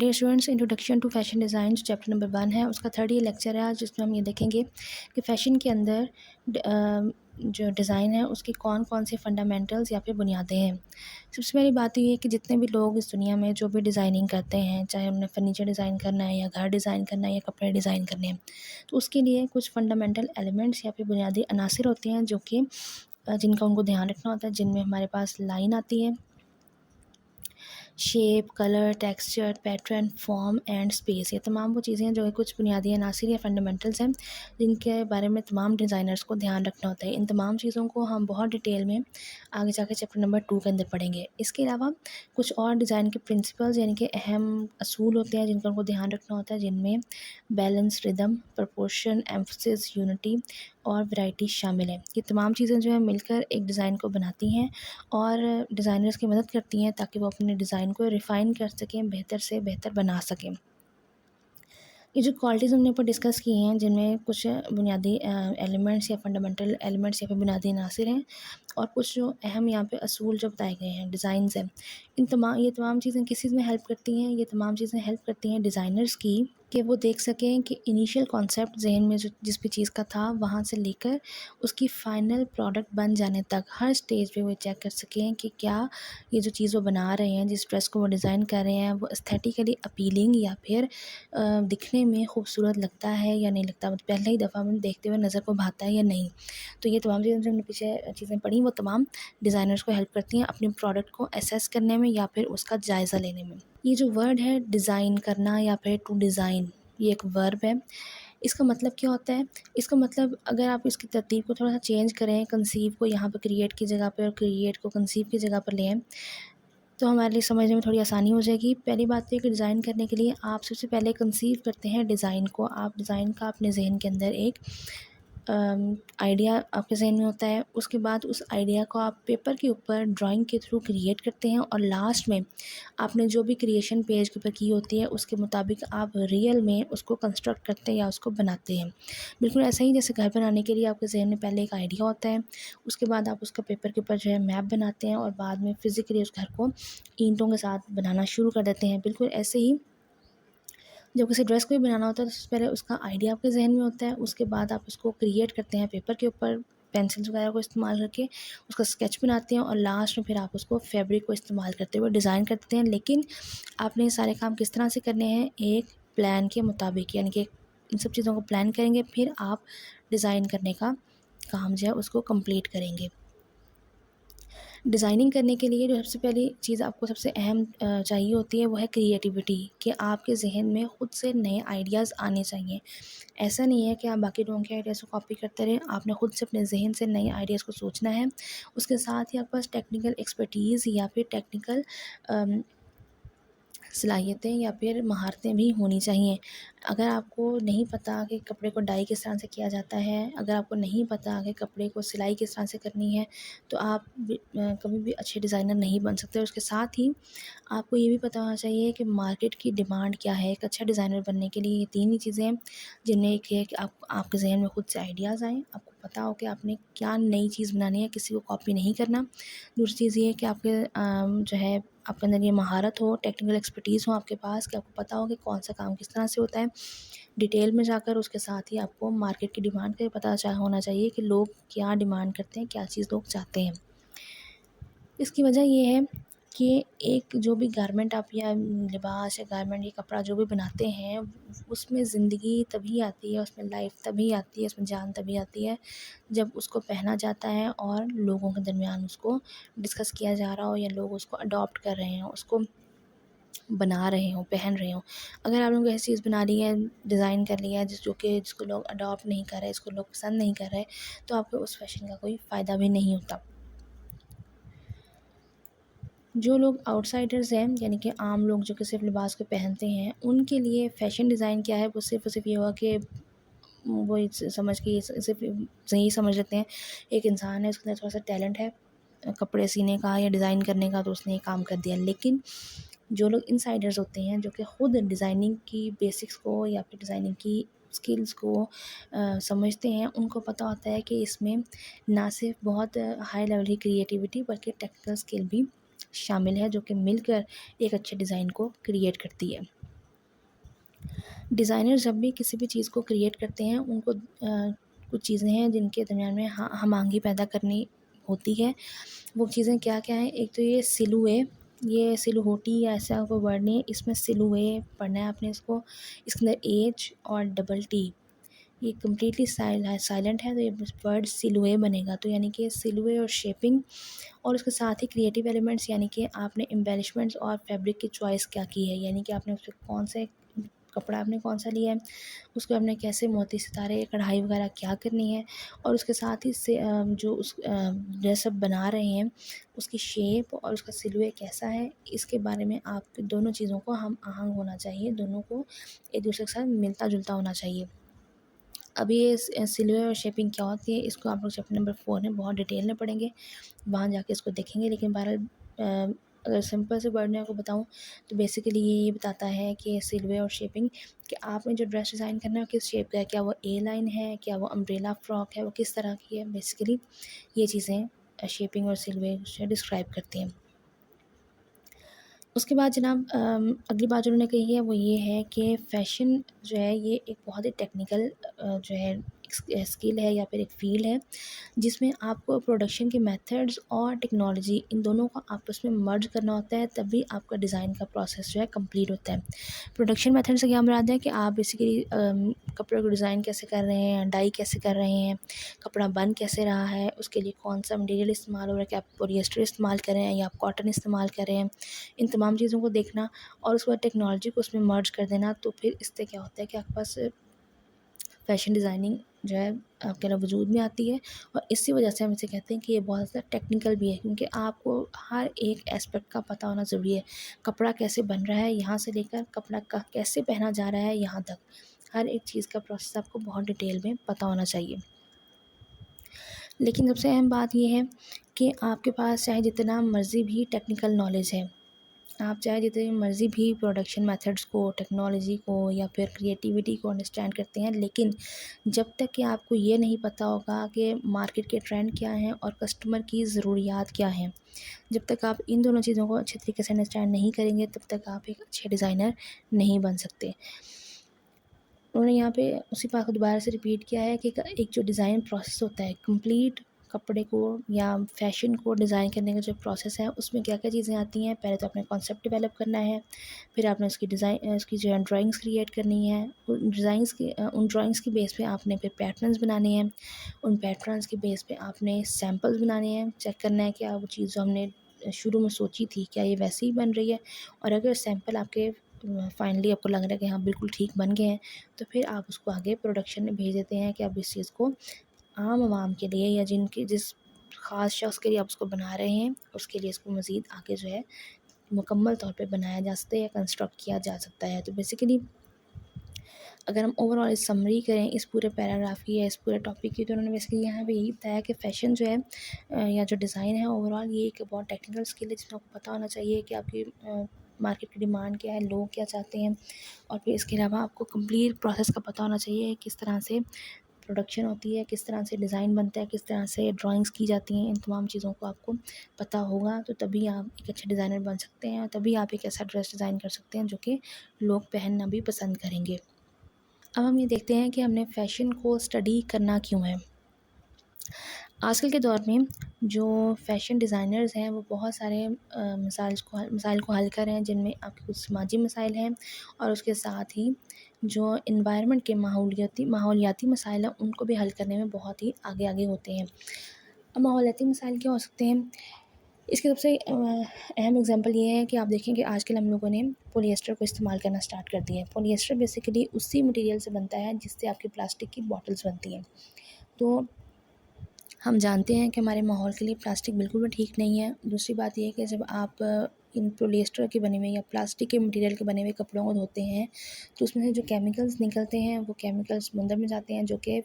Dear students, introduction to fashion design chapter number 1 ہے، اس کا 3rd یہ لیکچر ہے آج، جس میں ہم یہ دیکھیں گے کہ فیشن کے اندر جو ڈیزائن ہے اس کی کون کون سی فنڈامنٹلز یا پھر بنیادیں ہیں۔ سب سے پہلی بات یہ ہے کہ جتنے بھی لوگ اس دنیا میں جو بھی ڈیزائننگ کرتے ہیں، چاہے انہیں فرنیچر ڈیزائن کرنا ہے یا گھر ڈیزائن کرنا ہے یا کپڑے ڈیزائن کرنے ہیں، تو اس کے لیے کچھ فنڈامنٹل ایلیمنٹس یا پھر بنیادی عناصر ہوتے ہیں جو کہ جن کا ان کو دھیان رکھنا ہوتا ہے، جن میں ہمارے پاس لائن آتی ہے، shape, colour, texture, pattern, form and space. یہ تمام وہ چیزیں ہیں جو کچھ بنیادی عناصر یا فنڈامنٹلز ہیں جن کے بارے میں تمام ڈیزائنرز کو دھیان رکھنا ہوتا ہے۔ ان تمام چیزوں کو ہم بہت ڈیٹیل میں آگے جا کے چیپٹر نمبر 2 کے اندر پڑھیں گے۔ اس کے علاوہ کچھ اور ڈیزائن کے پرنسپلز یعنی کہ اہم اصول ہوتے ہیں جن کا ان کو دھیان رکھنا ہوتا ہے، جن میں بیلنس، ردم، پرپورشن، ایمفسس، یونٹی اور ورائٹی شامل ہیں۔ یہ تمام چیزیں جو ہیں مل کر ایک ڈیزائن کو بناتی ہیں اور ڈیزائنرز کی مدد کرتی ہیں تاکہ وہ اپنے ڈیزائن کو ریفائن کر سکیں، بہتر سے بہتر بنا سکیں۔ یہ جو کوالٹیز ہم نے اوپر ڈسکس کی ہیں، جن میں کچھ بنیادی ایلیمنٹس یا فنڈامنٹل ایلیمنٹس یا پھر بنیادی عناصر ہیں، اور کچھ جو اہم یہاں پہ اصول جو بتائے گئے ہیں، ڈیزائنز ہیں، یہ تمام چیزیں کس چیز میں ہیلپ کرتی ہیں؟ یہ تمام چیزیں ہیلپ کرتی ہیں ڈیزائنرز کی کہ وہ دیکھ سکیں کہ انیشیل کانسیپٹ ذہن میں جس بھی چیز کا تھا وہاں سے لے کر اس کی فائنل پروڈکٹ بن جانے تک ہر سٹیج پہ وہ چیک کر سکیں کہ کیا یہ جو چیز وہ بنا رہے ہیں، جس ڈریس کو وہ ڈیزائن کر رہے ہیں، وہ استھیٹیکلی اپیلنگ یا پھر دکھنے میں خوبصورت لگتا ہے یا نہیں لگتا، پہلے ہی دفعہ میں دیکھتے ہوئے نظر کو بھاتا ہے یا نہیں۔ تو یہ تمام چیزیں جو ہم نے پیچھے چیزیں پڑھی وہ تمام ڈیزائنرز کو ہیلپ کرتی ہیں اپنے پروڈکٹ کو اسیس کرنے میں یا پھر اس کا جائزہ لینے میں۔ یہ جو ورڈ ہے ڈیزائن کرنا یا پھر ٹو ڈیزائن، یہ ایک ورب ہے۔ اس کا مطلب کیا ہوتا ہے؟ اس کا مطلب اگر آپ اس کی ترتیب کو تھوڑا سا چینج کریں، کنسیو کو یہاں پہ کریٹ کی جگہ پہ اور کریٹ کو کنسیو کی جگہ پر لیں تو ہمارے لیے سمجھنے میں تھوڑی آسانی ہو جائے گی۔ پہلی بات یہ کہ ڈیزائن کرنے کے لیے آپ سب سے پہلے کنسیو کرتے ہیں ڈیزائن کو۔ آپ ڈیزائن کا اپنے ذہن کے اندر ایک آئیڈیا آپ کے ذہن میں ہوتا ہے، اس کے بعد اس آئیڈیا کو آپ پیپر کے اوپر ڈرائنگ کے تھرو کریٹ کرتے ہیں، اور لاسٹ میں آپ نے جو بھی کریشن پیج کے اوپر کی ہوتی ہے اس کے مطابق آپ ریئل میں اس کو کنسٹرکٹ کرتے ہیں یا اس کو بناتے ہیں۔ بالکل ایسا ہی جیسے گھر بنانے کے لیے آپ کے ذہن میں پہلے ایک آئیڈیا ہوتا ہے، اس کے بعد آپ اس کا پیپر کے اوپر جو ہے میپ بناتے ہیں اور بعد میں فزیکلی اس گھر کو اینٹوں کے ساتھ بنانا شروع کر دیتے ہیں۔ بالکل ایسے ہی جب کسی ڈریس کو بھی بنانا ہوتا ہے تو سب سے پہلے اس کا آئیڈیا آپ کے ذہن میں ہوتا ہے، اس کے بعد آپ اس کو کریٹ کرتے ہیں پیپر کے اوپر، پینسلز وغیرہ کو استعمال کر کے اس کا اسکیچ بناتے ہیں، اور لاسٹ میں پھر آپ اس کو فیبرک کو استعمال کرتے ہوئے ڈیزائن کرتے ہیں۔ لیکن آپ نے یہ سارے کام کس طرح سے کرنے ہیں؟ ایک پلان کے مطابق، یعنی کہ ان سب چیزوں کو پلان کریں گے پھر آپ ڈیزائن کرنے کا کام جو ہے اس کو کمپلیٹ کریں گے۔ ڈیزائننگ کرنے کے لیے جو سب سے پہلی چیز آپ کو سب سے اہم چاہیے ہوتی ہے وہ ہے کریٹیوٹی، کہ آپ کے ذہن میں خود سے نئے آئیڈیاز آنے چاہیے۔ ایسا نہیں ہے کہ آپ باقی لوگوں کے آئیڈیاز کو کاپی کرتے رہیں، آپ نے خود سے اپنے ذہن سے نئے آئیڈیاز کو سوچنا ہے۔ اس کے ساتھ ہی آپ کے پاس ٹیکنیکل ایکسپرٹیز یا پھر ٹیکنیکل صلاحیتیں یا پھر مہارتیں بھی ہونی چاہیے۔ اگر آپ کو نہیں پتہ کہ کپڑے کو ڈائی کس طرح سے کیا جاتا ہے، اگر آپ کو نہیں پتہ کہ کپڑے کو سلائی کس طرح سے کرنی ہے، تو آپ کبھی بھی اچھے ڈیزائنر نہیں بن سکتے۔ اس کے ساتھ ہی آپ کو یہ بھی پتہ ہونا چاہیے کہ مارکیٹ کی ڈیمانڈ کیا ہے۔ ایک اچھا ڈیزائنر بننے کے لیے یہ 3 ہی چیزیں ہیں، جن میں ایک ہے کہ آپ کے ذہن میں خود سے آئیڈیاز آئیں، آپ کو پتہ ہو کہ آپ نے کیا نئی چیز بنانی ہے، کسی کو کاپی نہیں کرنا۔ دوسری چیز یہ ہے کہ آپ کے جو ہے آپ کے اندر یہ مہارت ہو، ٹیکنیکل ایکسپرٹیز ہو آپ کے پاس، کہ آپ کو پتہ ہو کہ کون سا کام کس طرح سے ہوتا ہے ڈیٹیل میں جا کر۔ اس کے ساتھ ہی آپ کو مارکیٹ کی ڈیمانڈ کا پتہ ہونا چاہیے کہ لوگ کیا ڈیمانڈ کرتے ہیں، کیا چیز لوگ چاہتے ہیں۔ اس کی وجہ یہ ہے کہ ایک جو بھی گارمنٹ آپ یا لباس یا گارمنٹ یا کپڑا جو بھی بناتے ہیں، اس میں زندگی تبھی آتی ہے، اس میں لائف تبھی آتی ہے، اس میں جان تبھی آتی ہے جب اس کو پہنا جاتا ہے اور لوگوں کے درمیان اس کو ڈسکس کیا جا رہا ہو، یا لوگ اس کو اڈاپٹ کر رہے ہیں، اس کو بنا رہے ہوں، پہن رہے ہوں۔ اگر آپ لوگوں کو ایسی چیز بنا لی ہے، ڈیزائن کر لیا ہے جس کو لوگ اڈاپٹ نہیں کر رہے، اس کو لوگ پسند نہیں کر رہے، تو آپ کو اس فیشن کا کوئی فائدہ بھی نہیں ہوتا۔ جو لوگ آؤٹ سائڈرز ہیں، یعنی کہ عام لوگ جو کہ صرف لباس کو پہنتے ہیں، ان کے لیے فیشن ڈیزائن کیا ہے؟ وہ صرف یہ ہوا کہ وہ صرف یہی سمجھ لیتے ہیں ایک انسان ہے، اس کے اندر تھوڑا سا ٹیلنٹ ہے کپڑے سینے کا یا ڈیزائن کرنے کا، تو اس نے یہ کام کر دیا۔ لیکن جو لوگ انسائڈرز ہوتے ہیں، جو کہ خود ڈیزائننگ کی بیسکس کو یا پھر ڈیزائننگ کی اسکلز کو سمجھتے ہیں، ان کو پتہ ہوتا ہے کہ اس میں نہ صرف بہت ہائی لیول کی کریٹیوٹی بلکہ ٹیکنیکل اسکل بھی شامل ہے، جو کہ مل کر ایک اچھے ڈیزائن کو کریٹ کرتی ہے۔ ڈیزائنر جب بھی کسی بھی چیز کو کریٹ کرتے ہیں ان کو کچھ چیزیں ہیں جن کے درمیان میں ہم آہنگی پیدا کرنی ہوتی ہے. وہ چیزیں کیا کیا ہیں؟ ایک تو یہ سلوے، یہ سلوہوٹی یا ایسا کوئی ورڈ نہیں ہے، اس میں سلوے پڑھنا ہے آپ نے اس کو. اس کے اندر ایچ اور ڈبل ٹی یہ کمپلیٹلی سائلنٹ ہے، تو یہ ورڈ سلوے بنے گا. تو یعنی کہ سلوے اور شیپنگ، اور اس کے ساتھ ہی کریٹیو ایلیمنٹس، یعنی کہ آپ نے امبیلشمنٹس اور فیبرک کی چوائس کیا کی ہے، یعنی کہ آپ نے اس پہ کون سے کپڑا آپ نے کون سا لیا ہے، اس کو آپ نے کیسے موتی ستارے کڑھائی وغیرہ کیا کرنی ہے، اور اس کے ساتھ ہی سے جو اس ڈریس اپ بنا رہے ہیں اس کی شیپ اور اس کا سلوے کیسا ہے، اس کے بارے میں آپ دونوں چیزوں کو ہم آہنگ ہونا چاہیے، دونوں کو ایک دوسرے کے ساتھ ملتا جلتا ہونا چاہیے. اب یہ سلوے اور شیپنگ کیا ہوتی ہے اس کو آپ لوگ چیپٹر نمبر 4 میں بہت ڈیٹیل میں پڑھیں گے، وہاں جا کے اس کو دیکھیں گے. لیکن بہرحال اگر سمپل سے ورڈ میں آپ کو بتاؤں تو بیسیکلی یہ بتاتا ہے کہ سلوے اور شیپنگ کہ آپ نے جو ڈریس ڈیزائن کرنا ہے وہ کس شیپ کا ہے، کیا وہ اے لائن ہے، کیا وہ امبریلا فراک ہے، وہ کس طرح کی ہے. بیسیکلی یہ چیزیں شیپنگ اور سلوے سے ڈسکرائب کرتی ہیں. اس کے بعد جناب اگلی بات جو انہوں نے کہی ہے وہ یہ ہے کہ فیشن جو ہے یہ ایک بہت ہی ٹیکنیکل جو ہے اسکل ہے یا پھر ایک فیلڈ ہے جس میں آپ کو پروڈکشن کے میتھڈز اور ٹیکنالوجی ان دونوں کو آپس میں مرج کرنا ہوتا ہے، تبھی آپ کا ڈیزائن کا پروسیس جو ہے کمپلیٹ ہوتا ہے. پروڈکشن میتھڈ سے کیا مراد ہے کہ آپ بیسیکلی کپڑے کو ڈیزائن کیسے کر رہے ہیں، ڈائی کیسے کر رہے ہیں، کپڑا بن کیسے رہا ہے، اس کے لیے کون سا مٹیریل استعمال ہو رہا ہے، کہ آپ پولیسٹر استعمال کر رہے ہیں یا آپ کاٹن استعمال کر رہے ہیں. ان تمام چیزوں کو دیکھنا اور اس کے بعد ٹیکنالوجی کو اس میں مرج کر دینا، تو پھر اس سے کیا ہوتا ہے کہ آپ کے پاس فیشن ڈیزائننگ جو ہے آپ کے لیے وجود میں آتی ہے. اور اسی وجہ سے ہم اسے کہتے ہیں کہ یہ بہت زیادہ ٹیکنیکل بھی ہے، کیونکہ آپ کو ہر ایک اسپیکٹ کا پتہ ہونا ضروری ہے. کپڑا کیسے بن رہا ہے یہاں سے لے کر کپڑا کیسے پہنا جا رہا ہے یہاں تک، ہر ایک چیز کا پروسیس آپ کو بہت ڈیٹیل میں پتہ ہونا چاہیے. لیکن سب سے اہم بات یہ ہے کہ آپ کے پاس چاہے جتنا مرضی بھی ٹیکنیکل نالج ہے، آپ چاہے جتنی مرضی بھی پروڈکشن میتھڈس کو، ٹیکنالوجی کو یا پھر کریٹیوٹی کو انڈرسٹینڈ کرتے ہیں، لیکن جب تک کہ آپ کو یہ نہیں پتہ ہوگا کہ مارکیٹ کے ٹرینڈ کیا ہیں اور کسٹمر کی ضروریات کیا ہیں، جب تک آپ ان دونوں چیزوں کو اچھے طریقے سے انڈرسٹینڈ نہیں کریں گے تب تک آپ ایک اچھے ڈیزائنر نہیں بن سکتے. انہوں نے یہاں پہ اسی بات کو دوبارہ سے ریپیٹ کیا ہے کہ ایک جو ڈیزائن پروسیس ہوتا ہے، کمپلیٹ کپڑے کو یا فیشن کو ڈیزائن کرنے کا جو پروسیس ہے اس میں کیا کیا چیزیں آتی ہیں. پہلے تو آپ نے کانسیپٹ ڈیولپ کرنا ہے، پھر آپ نے اس کی ڈیزائن، اس کی جو ہے ڈرائنگس کریٹ کرنی ہے، ان ڈرائنگس کی بیس پہ آپ نے پھر پیٹرنز بنانے ہیں، ان پیٹرنز کی بیس پہ آپ نے سیمپلز بنانے ہیں، چیک کرنا ہے کہ وہ چیز جو ہم نے شروع میں سوچی تھی کیا یہ ویسے ہی بن رہی ہے. اور اگر سیمپل آپ کے فائنلی آپ کو لگ رہا ہے کہ ہاں بالکل ٹھیک بن گئے ہیں، تو پھر آپ اس کو آگے پروڈکشن میں بھیج دیتے ہیں کہ آپ اس چیز کو عام عوام کے لیے یا جس خاص شخص کے لیے آپ اس کو بنا رہے ہیں اس کے لیے اس کو مزید آگے جو ہے مکمل طور پہ بنایا جا سکتا ہے یا کنسٹرکٹ کیا جا سکتا ہے. تو بیسیکلی اگر ہم اوور آل سمری کریں اس پورے پیراگراف کی یا اس پورے ٹاپک کی، تو انہوں نے بیسیکلی یہاں پہ یہی بتایا کہ فیشن جو ہے یا جو ڈیزائن ہے اوور آل یہ ایک بہت ٹیکنیکل اسکل ہے جس میں آپ کو پتہ ہونا چاہیے کہ آپ کی مارکیٹ کی ڈیمانڈ کیا ہے، لوگ کیا چاہتے ہیں، اور پھر اس کے علاوہ آپ کو کمپلیٹ پروسیس کا پتہ ہونا چاہیے کس طرح سے پروڈکشن ہوتی ہے، کس طرح سے ڈیزائن بنتا ہے، کس طرح سے ڈرائنگس کی جاتی ہیں. ان تمام چیزوں کو آپ کو پتہ ہوگا تو تبھی آپ ایک اچھے ڈیزائنر بن سکتے ہیں، اور تبھی آپ ایک ایسا ڈریس ڈیزائن کر سکتے ہیں جو کہ لوگ پہننا بھی پسند کریں گے. اب ہم یہ دیکھتے ہیں کہ ہم نے فیشن کو اسٹڈی کرنا کیوں ہے. آج کل کے دور میں جو فیشن ڈیزائنرز ہیں وہ بہت سارے مسائل کو حل کر رہے ہیں، جن میں آپ کے کچھ سماجی مسائل ہیں اور اس کے ساتھ ہی جو انوائرمنٹ کے ماحولیاتی مسائل ہیں ان کو بھی حل کرنے میں بہت ہی آگے ہوتے ہیں. اب ماحولیاتی مسائل کیا ہو سکتے ہیں؟ اس کی سب سے اہم اگزامپل یہ ہے کہ آپ دیکھیں کہ آج کل ہم لوگوں نے پولیسٹر کو استعمال کرنا اسٹارٹ کر دیا ہے. پولیسٹر بیسیکلی اسی مٹیریل سے بنتا ہے جس سے آپ کی پلاسٹک کی بوٹلز بنتی ہیں. تو ہم جانتے ہیں کہ ہمارے ماحول کے لیے پلاسٹک بالکل بھی ٹھیک نہیں ہے. دوسری بات یہ ہے کہ جب آپ ان پولیسٹر کے بنے ہوئے یا پلاسٹک کے مٹیریل کے بنے ہوئے کپڑوں کو دھوتے ہیں تو اس میں سے جو کیمیکلز نکلتے ہیں وہ کیمیکلز سمندر میں جاتے ہیں، جو کہ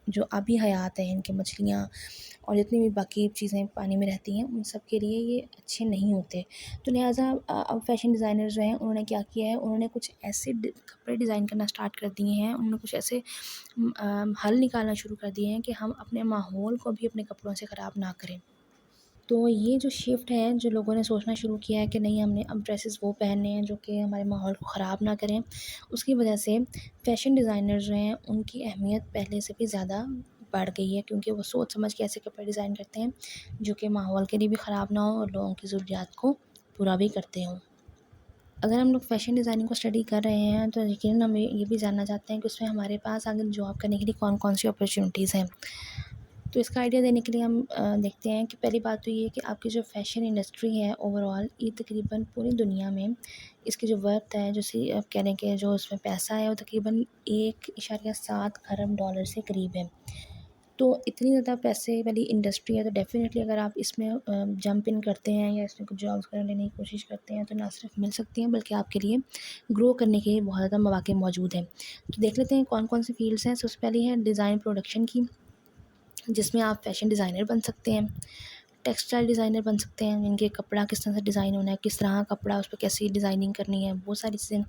جو آبی حیات ہیں، ان کے مچھلیاں اور جتنی بھی باقی چیزیں پانی میں رہتی ہیں ان سب کے لیے یہ اچھے نہیں ہوتے. تو لہٰذا اب فیشن ڈیزائنر جو ہیں انہوں نے کیا کیا ہے، انہوں نے کچھ ایسے کپڑے ڈیزائن کرنا اسٹارٹ کر دیے ہیں، انہوں نے کچھ ایسے حل نکالنا شروع کر دیے ہیں کہ ہم اپنے ماحول کو بھی اپنے کپڑوں سے خراب نہ کریں. تو یہ جو شفٹ ہے، جو لوگوں نے سوچنا شروع کیا ہے کہ نہیں ہم نے اب ڈریسز وہ پہننے ہیں جو کہ ہمارے ماحول کو خراب نہ کریں، اس کی وجہ سے فیشن ڈیزائنر جو ہیں ان کی اہمیت پہلے سے بھی زیادہ بڑھ گئی ہے، کیونکہ وہ سوچ سمجھ کے ایسے کپڑے ڈیزائن کرتے ہیں جو کہ ماحول کے لیے بھی خراب نہ ہو اور لوگوں کی ضروریات کو پورا بھی کرتے ہوں۔ اگر ہم لوگ فیشن ڈیزائننگ کو اسٹڈی کر رہے ہیں تو یقیناً ہم یہ بھی جاننا چاہتے ہیں کہ اس میں ہمارے پاس آگے جاب کرنے کے لیے کون کون سی اپرچونیٹیز ہیں۔ تو اس کا آئیڈیا دینے کے لیے ہم دیکھتے ہیں کہ پہلی بات تو یہ ہے کہ آپ کی جو فیشن انڈسٹری ہے اوور آل، یہ تقریباً پوری دنیا میں اس کی جو ورتھ ہے، آپ کہہ رہے ہیں کہ جو اس میں پیسہ ہے وہ تقریباً 1.7 ارب ڈالر سے قریب ہے۔ تو اتنی زیادہ پیسے والی انڈسٹری ہے، تو ڈیفینیٹلی اگر آپ اس میں جمپ ان کرتے ہیں یا اس میں کچھ جابس وغیرہ لینے کی کوشش کرتے ہیں تو نہ صرف مل سکتی ہیں بلکہ آپ کے لیے گرو کرنے کے بہت زیادہ مواقع موجود ہیں۔ تو دیکھ لیتے ہیں کون کون سی فیلڈس ہیں۔ سب سے پہلی ہے ڈیزائن پروڈکشن کی، جس میں آپ فیشن ڈیزائنر بن سکتے ہیں، ٹیکسٹائل ڈیزائنر بن سکتے ہیں، ان کے کپڑا کس طرح سے ڈیزائن ہونا ہے، کس طرح کپڑا اس پہ کیسی ڈیزائننگ کرنی ہے، وہ ساری چیزیں۔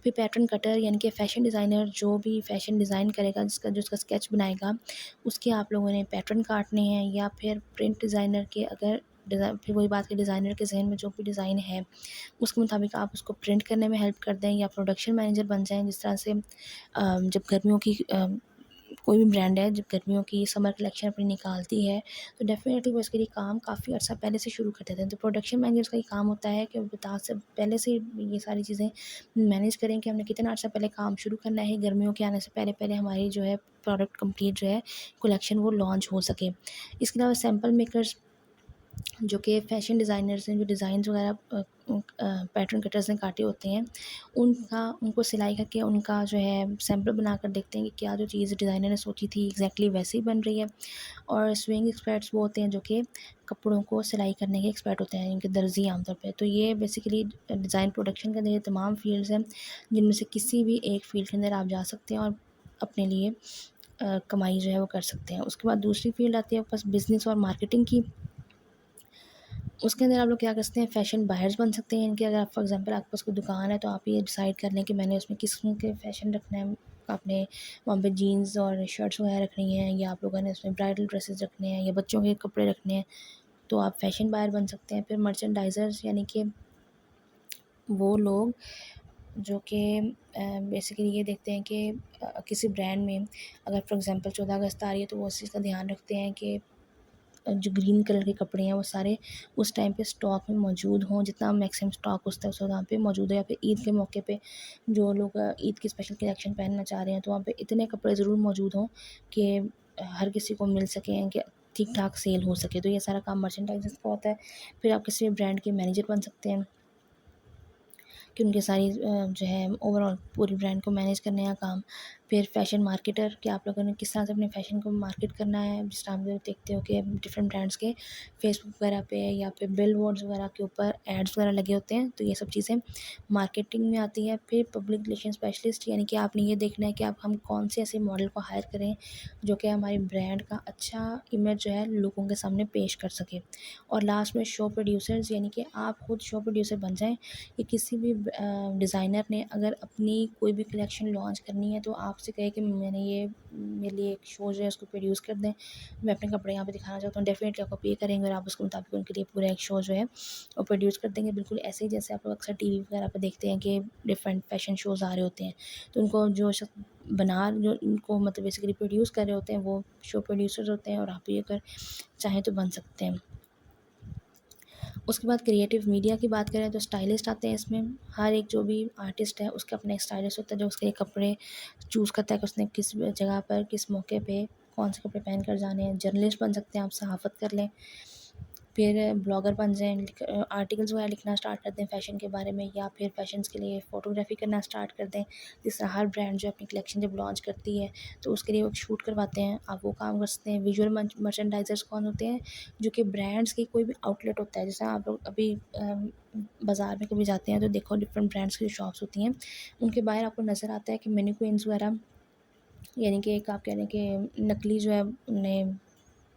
پھر پیٹرن کٹر، یعنی کہ فیشن ڈیزائنر جو بھی فیشن ڈیزائن کرے گا، جس کا اسکیچ بنائے گا، اس کے آپ لوگوں نے پیٹرن کاٹنے ہیں، یا پھر پرنٹ ڈیزائنر کے اگر پھر وہی بات کہ ڈیزائنر کے ذہن میں جو بھی ڈیزائن ہے اس کے مطابق آپ اس کو پرنٹ کرنے میں ہیلپ کر دیں، یا پروڈکشن مینیجر بن جائیں، جس طرح سے جب گرمیوں کی کوئی بھی برانڈ ہے جب گرمیوں کی سمر کلیکشن اپنی نکالتی ہے تو ڈیفینیٹلی وہ اس کے لیے کام کافی عرصہ پہلے سے شروع کر دیتے ہیں۔ تو پروڈکشن مینیجر کا یہ کام ہوتا ہے کہ وہ سے پہلے سے یہ ساری چیزیں مینیج کریں کہ ہم نے کتنا عرصہ پہلے کام شروع کرنا ہے، گرمیوں کے آنے سے پہلے پہلے ہماری جو ہے پروڈکٹ کمپلیٹ جو ہے کلیکشن وہ لانچ ہو سکے۔ اس کے علاوہ سیمپل میکرز، جو کہ فیشن ڈیزائنرز ہیں، جو ڈیزائنز وغیرہ پیٹرن کٹرز نے کاٹے ہوتے ہیں، ان کو سلائی کر کے ان کا جو ہے سیمپل بنا کر دیکھتے ہیں کہ کیا جو چیز ڈیزائنر نے سوچی تھی ایگزیکٹلی ویسے ہی بن رہی ہے۔ اور سوئنگ ایکسپرٹس وہ ہوتے ہیں جو کہ کپڑوں کو سلائی کرنے کے ایکسپرٹ ہوتے ہیں، ان کے درزی عام طور پہ۔ تو یہ بیسیکلی ڈیزائن پروڈکشن کے اندر یہ تمام فیلڈز ہیں جن میں سے کسی بھی ایک فیلڈ کے اندر آپ جا سکتے ہیں اور اپنے لیے کمائی جو ہے وہ کر سکتے ہیں۔ اس کے بعد دوسری فیلڈ آتی ہے آپ کے پاس بزنس اور مارکیٹنگ کی۔ اس کے اندر آپ لوگ کیا کر سکتے ہیں، فیشن بائرز بن سکتے ہیں، ان کے اگر فار ایگزامپل آپ کے پاس کوئی دکان ہے تو آپ یہ ڈیسائیڈ کر لیں کہ میں نے اس میں کس قسم کے فیشن رکھنا ہے، آپ نے وہاں پہ جینز اور شرٹس وغیرہ رکھنی ہیں، یا آپ لوگوں نے اس میں برائڈل ڈریسز رکھنے ہیں یا بچوں کے کپڑے رکھنے ہیں، تو آپ فیشن بائر بن سکتے ہیں۔ پھر مرچنڈائزرز، یعنی کہ وہ لوگ جو کہ بیسیکلی یہ دیکھتے ہیں کہ کسی برانڈ میں اگر فار ایگزامپل 14 اگست آ رہی ہے تو وہ اس چیز کا دھیان رکھتے ہیں کہ جو گرین کلر کے کپڑے ہیں وہ سارے اس ٹائم پہ اسٹاک میں موجود ہوں، جتنا میکسیمم اسٹاک اس وہاں پہ موجود ہے۔ یا پھر عید کے موقع پہ جو لوگ عید کی اسپیشل کلیکشن پہننا چاہ رہے ہیں تو وہاں پہ اتنے کپڑے ضرور موجود ہوں کہ ہر کسی کو مل سکیں، کہ ٹھیک ٹھاک سیل ہو سکے۔ تو یہ سارا کام مرچنڈائزرز کا ہوتا ہے۔ پھر آپ کسی بھی برانڈ کے مینیجر بن سکتے ہیں کہ ان کے ساری جو ہے اوور آل پوری برانڈ کو مینیج کرنے کا کام۔ پھر فیشن مارکیٹر، کہ آپ لوگوں نے کس طرح سے اپنے فیشن کو مارکیٹ کرنا ہے، جس طرح آپ دیکھتے ہو کہ ڈفرینٹ برانڈس کے فیس بک وغیرہ پہ یا پھر بل بورڈز وغیرہ کے اوپر ایڈس وغیرہ لگے ہوتے ہیں، تو یہ سب چیزیں مارکیٹنگ میں آتی ہے۔ پھر پبلک ریلیشن اسپیشلسٹ، یعنی کہ آپ نے یہ دیکھنا ہے کہ ہم کون سے ایسے ماڈل کو ہائر کریں جو کہ ہماری برانڈ کا اچھا امیج جو ہے لوگوں کے سامنے پیش کر سکے۔ اور لاسٹ میں شو پروڈیوسرز، یعنی کہ آپ خود شو پروڈیوسر بن جائیں کہ کسی بھی ڈیزائنر نے اگر اپنی کوئی بھی کلیکشن لانچ کرنی ہے تو آپ سے کہے کہ میں نے یہ میرے لیے ایک شو جو ہے اس کو پروڈیوس کر دیں، میں اپنے کپڑے یہاں پہ دکھانا چاہتا ہوں، ڈیفینیٹلی آپ کو پے کریں گے اور آپ اس کے مطابق ان کے لیے پورا ایک شو جو ہے وہ پروڈیوس کر دیں گے، بالکل ایسے ہی جیسے آپ لوگ اکثر ٹی وی وغیرہ پہ دیکھتے ہیں کہ ڈفرینٹ فیشن شوز آ رہے ہوتے ہیں، تو ان کو جو جو ان کو مطلب بیسیکلی پروڈیوس کر رہے ہوتے ہیں وہ شو پروڈیوسرز ہوتے ہیں، اور آپ بھی اگر چاہیں تو بن سکتے ہیں۔ اس کے بعد کریٹیو میڈیا کی بات کریں تو اسٹائلسٹ آتے ہیں اس میں۔ ہر ایک جو بھی آرٹسٹ ہے اس کا اپنا ایک اسٹائلسٹ ہوتا ہے جو اس کے کپڑے چوز کرتا ہے کہ اس نے کس جگہ پر کس موقع پہ کون سے کپڑے پہن کر جانے ہیں۔ جرنلسٹ بن سکتے ہیں آپ، صحافت کر لیں۔ پھر بلاگر بن جائیں، آرٹیکلز وغیرہ لکھنا اسٹارٹ کر دیں فیشن کے بارے میں، یا پھر فیشنز کے لیے فوٹوگرافی کرنا اسٹارٹ کر دیں۔ جس طرح ہر برانڈ جو اپنی کلیکشن جب لانچ کرتی ہے تو اس کے لیے وہ شوٹ کرواتے ہیں، آپ وہ کام کر سکتے ہیں۔ ویژول مرچنڈائزرز کون ہوتے ہیں، جو کہ برانڈس کی کوئی بھی آؤٹ لیٹ ہوتا ہے، جیسے آپ لوگ ابھی بازار میں کبھی جاتے ہیں تو دیکھو ڈفرینٹ برانڈس کی جو شاپس ہوتی ہیں ان کے باہر آپ کو نظر آتا ہے کہ مینیکوئنز وغیرہ، یعنی کہ ایک آپ کہہ لیں کہ نکلی جو ہے انہیں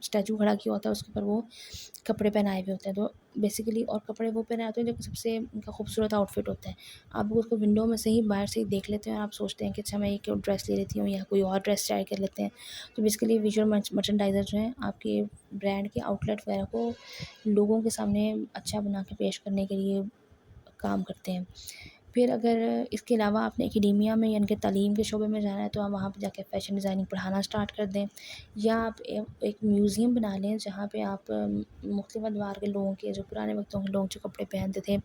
اسٹیچو کھڑا کیا ہوتا ہے، اس کے اوپر وہ کپڑے پہنائے ہوئے ہوتے ہیں۔ تو بیسیکلی اور کپڑے وہ پہنے آتے ہیں جو سب سے ان کا خوبصورت آؤٹ فٹ ہوتا ہے. آپ اس کو ونڈو میں سے ہی باہر سے ہی دیکھ لیتے ہیں اور آپ سوچتے ہیں کہ اچھا میں ایک ڈریس لے لیتی ہوں یا کوئی اور ڈریس ٹرائی کر لیتے ہیں. تو بیسیکلی ویژول مرچنڈائزر جو ہیں آپ کے برانڈ کے آؤٹ لیٹ وغیرہ کو لوگوں کے سامنے اچھا بنا کے پیش کرنے کے لیے کام کرتے ہیں. پھر اگر اس کے علاوہ آپ نے اکیڈیمیا میں یعنی کہ تعلیم کے شعبے میں جانا ہے تو آپ وہاں پہ جا کے فیشن ڈیزائننگ پڑھانا اسٹارٹ کر دیں، یا آپ ایک میوزیم بنا لیں جہاں پہ آپ مختلف ادوار کے لوگوں کے جو پرانے وقتوں کے لوگ جو کپڑے پہنتے تھے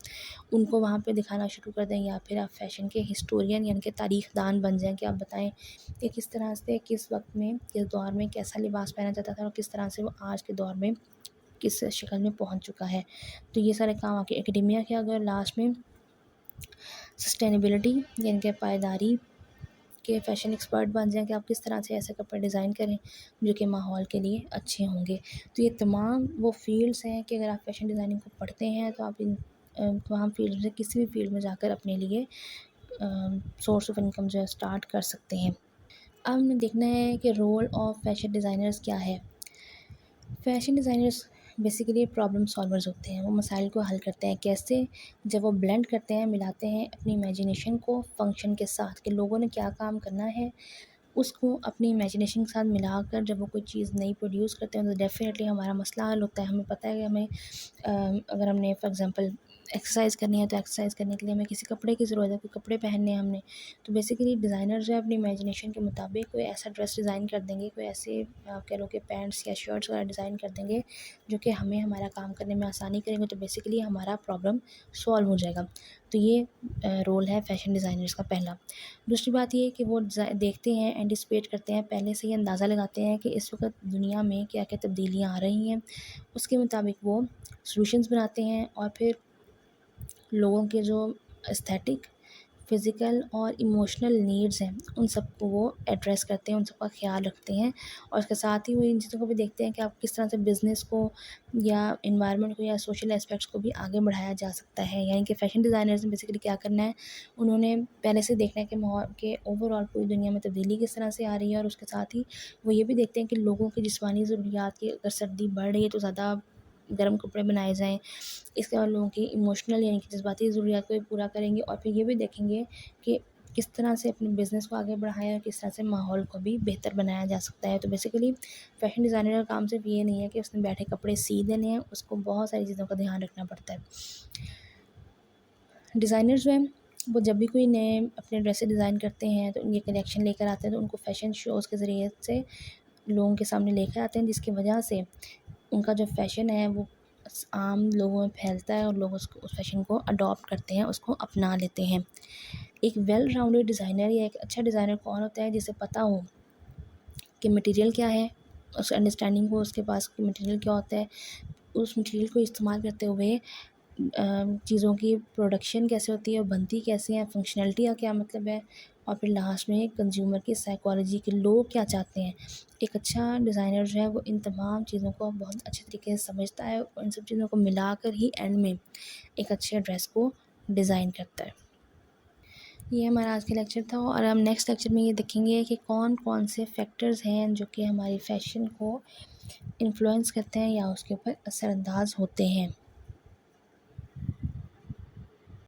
ان کو وہاں پہ دکھانا شروع کر دیں. یا پھر آپ فیشن کے ہسٹورین یعنی کہ تاریخ دان بن جائیں کہ آپ بتائیں کہ کس طرح سے کس وقت میں کس دور میں کیسا لباس پہنا جاتا تھا اور کس طرح سے وہ آج کے دور میں کس شکل میں پہنچ چکا ہے. تو یہ سارے کام آپ کے اکیڈیمیا کے. اگر لاسٹ میں سسٹینیبلٹی یعنی کہ پائیداری کے فیشن ایکسپرٹ بن جائیں کہ آپ کس طرح سے ایسے کپڑے ڈیزائن کریں جو کہ ماحول کے لیے اچھے ہوں گے. تو یہ تمام وہ فیلڈس ہیں کہ اگر آپ فیشن ڈیزائننگ کو پڑھتے ہیں تو آپ ان تمام فیلڈ سے کسی بھی فیلڈ میں جا کر اپنے لیے سورس آف انکم جو ہے اسٹارٹ کر سکتے ہیں. اب ہمیں دیکھنا ہے کہ رول آف فیشن ڈیزائنرز کیا ہے. فیشن ڈیزائنرز بیسیکلی پرابلم سالورز ہوتے ہیں. وہ مسائل کو حل کرتے ہیں. کیسے؟ جب وہ بلینڈ کرتے ہیں، ملاتے ہیں اپنی امیجینیشن کو فنکشن کے ساتھ کہ لوگوں نے کیا کام کرنا ہے اس کو اپنی امیجینیشن کے ساتھ ملا کر جب وہ کوئی چیز نئی پروڈیوس کرتے ہیں تو ڈیفینیٹلی ہمارا مسئلہ حل ہوتا ہے. ہمیں پتہ ہے کہ ہمیں اگر ہم نے فار ایگزامپل ایکسرسائز کرنی ہے تو ایکسرسائز کرنے کے لیے ہمیں کسی کپڑے کی ضرورت ہے، کوئی کپڑے پہننے ہیں ہم نے. تو بیسیکلی ڈیزائنر جو ہے اپنی امیجینیشن کے مطابق کوئی ایسا ڈریس ڈیزائن کر دیں گے، کوئی ایسے آپ کہہ لو کہ پینٹس یا شرٹس وغیرہ ڈیزائن کر دیں گے جو کہ ہمیں ہمارا کام کرنے میں آسانی کریں گے. تو بیسیکلی ہمارا پرابلم سولو ہو جائے گا. تو یہ رول ہے فیشن ڈیزائنرز کا پہلا. دوسری بات یہ کہ وہ دیکھتے ہیں، اینٹیسپیٹ کرتے ہیں، پہلے سے ہی اندازہ لگاتے ہیں کہ اس وقت دنیا میں کیا کیا تبدیلیاں آ رہی ہیں، اس کے مطابق وہ سولوشنز بناتے ہیں اور پھر لوگوں کے جو استھیٹک، فزیکل اور ایموشنل نیڈز ہیں ان سب کو وہ ایڈریس کرتے ہیں، ان سب کا خیال رکھتے ہیں. اور اس کے ساتھ ہی وہ ان چیزوں کو بھی دیکھتے ہیں کہ آپ کس طرح سے بزنس کو یا انوائرمنٹ کو یا سوشل اسپیکٹس کو بھی آگے بڑھایا جا سکتا ہے. یعنی کہ فیشن ڈیزائنرز نے بیسیکلی کیا کرنا ہے، انہوں نے پہلے سے دیکھنا ہے کہ ماحول کے اوور آل پوری دنیا میں تبدیلی کس طرح سے آ رہی ہے. اور اس کے ساتھ ہی وہ یہ بھی دیکھتے ہیں کہ لوگوں کی جسمانی ضروریات کی اگر سردی بڑھ رہی ہے تو زیادہ گرم کپڑے بنائے جائیں. اس کے بعد لوگوں کی ایموشنل یعنی کہ جذباتی ضروریات کو بھی پورا کریں گے. اور پھر یہ بھی دیکھیں گے کہ کس طرح سے اپنے بزنس کو آگے بڑھائیں اور کس طرح سے ماحول کو بھی بہتر بنایا جا سکتا ہے. تو بیسیکلی فیشن ڈیزائنر کا کام صرف یہ نہیں ہے کہ اس نے بیٹھے کپڑے سی دینے ہیں، اس کو بہت ساری چیزوں کا دھیان رکھنا پڑتا ہے. ڈیزائنر جو ہیں وہ جب بھی کوئی نئے اپنے ڈریسیں ڈیزائن کرتے ہیں تو ان کی کلیکشن لے کر آتے ہیں تو ان کو فیشن شوز کے ذریعے سے لوگوں کے سامنے لے کر آتے ہیں، جس کی وجہ سے ان کا جو فیشن ہے وہ عام لوگوں میں پھیلتا ہے اور لوگ اس فیشن کو اڈاپٹ کرتے ہیں، اس کو اپنا لیتے ہیں. ایک ویل راؤنڈیڈ ڈیزائنر یا ایک اچھا ڈیزائنر کون ہوتا ہے؟ جسے پتہ ہو کہ مٹیریل کیا ہے، اس انڈرسٹینڈنگ ہو اس کے پاس کہ مٹیریل کیا ہوتا ہے، اس مٹیریل کو استعمال کرتے ہوئے چیزوں کی پروڈکشن کیسے ہوتی ہے، بنتی کیسے ہیں، فنکشنلٹی کا کیا مطلب ہے، اور پھر لاسٹ میں کنزیومر کی سائیکالوجی کے لوگ کیا چاہتے ہیں. ایک اچھا ڈیزائنر جو ہے وہ ان تمام چیزوں کو بہت اچھے طریقے سے سمجھتا ہے اور ان سب چیزوں کو ملا کر ہی اینڈ میں ایک اچھے ڈریس کو ڈیزائن کرتا ہے. یہ ہمارا آج کا لیکچر تھا اور ہم نیکسٹ لیکچر میں یہ دیکھیں گے کہ کون کون سے فیکٹرز ہیں جو کہ ہماری فیشن کو انفلوئنس کرتے ہیں یا اس کے اوپر اثر انداز ہوتے ہیں.